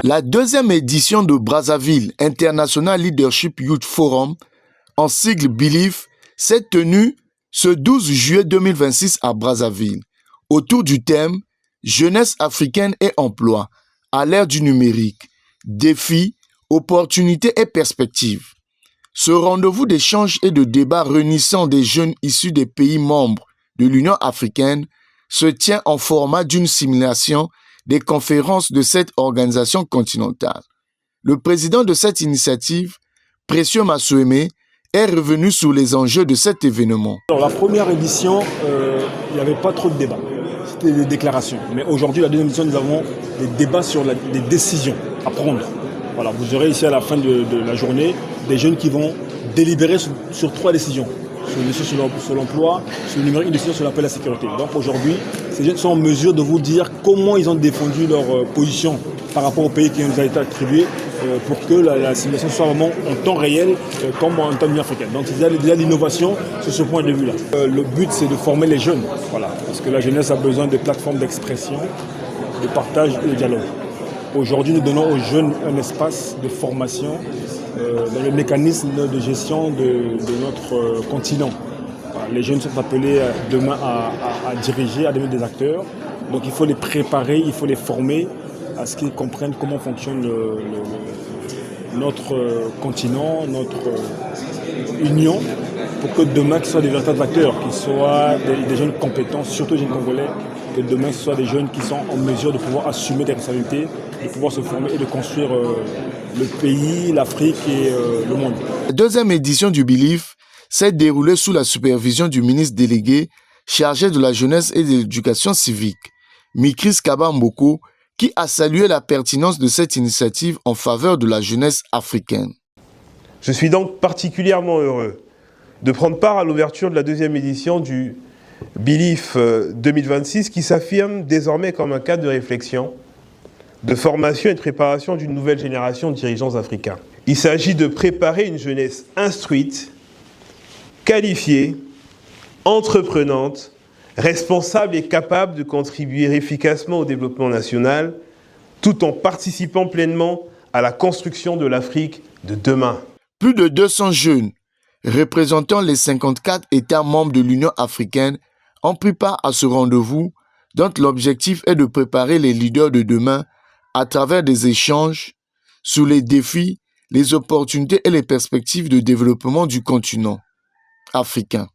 La deuxième édition de Brazzaville International Leadership Youth Forum, en sigle BELIEF, s'est tenue ce 12 juillet 2026 à Brazzaville, autour du thème « Jeunesse africaine et emploi à l'ère du numérique, défis, opportunités et perspectives ». Ce rendez-vous d'échange et de débat réunissant des jeunes issus des pays membres de l'Union africaine se tient en format d'une simulation des conférences de cette organisation continentale. Le président de cette initiative, Précieux Masouémé, est revenu sur les enjeux de cet événement. Alors, la première édition, il n'y avait pas trop de débats, c'était des déclarations. Mais aujourd'hui, la deuxième édition, nous avons des débats sur les décisions à prendre. Voilà, vous aurez ici à la fin de la journée des jeunes qui vont délibérer sur 3 décisions. Sur une décision sur l'emploi, sur le numérique, une décision sur la paix et la sécurité. Donc aujourd'hui, ces jeunes sont en mesure de vous dire comment ils ont défendu leur position par rapport au pays qui nous a été attribué pour que la simulation soit vraiment en temps réel comme en temps africain. Donc il y a déjà l'innovation sur ce point de vue-là. Le but, c'est de former les jeunes, voilà, parce que la jeunesse a besoin de plateformes d'expression, de partage et de dialogue. Aujourd'hui, nous donnons aux jeunes un espace de formation dans le mécanisme de gestion de notre continent. Les jeunes sont appelés demain à diriger, à devenir des acteurs. Donc il faut les préparer, il faut les former à ce qu'ils comprennent comment fonctionne notre continent, notre union, pour que demain, ce soient des véritables acteurs, qu'ils soient des jeunes compétents, surtout les jeunes congolais, que demain, ce soit des jeunes qui sont en mesure de pouvoir assumer des responsabilités, de pouvoir se former et de construire le pays, l'Afrique et le monde. La deuxième édition du BELIEF s'est déroulée sous la supervision du ministre délégué chargé de la jeunesse et de l'éducation civique, Mikris Kabamboko, qui a salué la pertinence de cette initiative en faveur de la jeunesse africaine. Je suis donc particulièrement heureux de prendre part à l'ouverture de la deuxième édition du BELIEF 2026 qui s'affirme désormais comme un cadre de réflexion, de formation et de préparation d'une nouvelle génération de dirigeants africains. Il s'agit de préparer une jeunesse instruite, qualifiée, entreprenante, responsable et capable de contribuer efficacement au développement national, tout en participant pleinement à la construction de l'Afrique de demain. Plus de 200 jeunes représentant les 54 États membres de l'Union africaine ont pris part à ce rendez-vous dont l'objectif est de préparer les leaders de demain à travers des échanges sur les défis, les opportunités et les perspectives de développement du continent africain.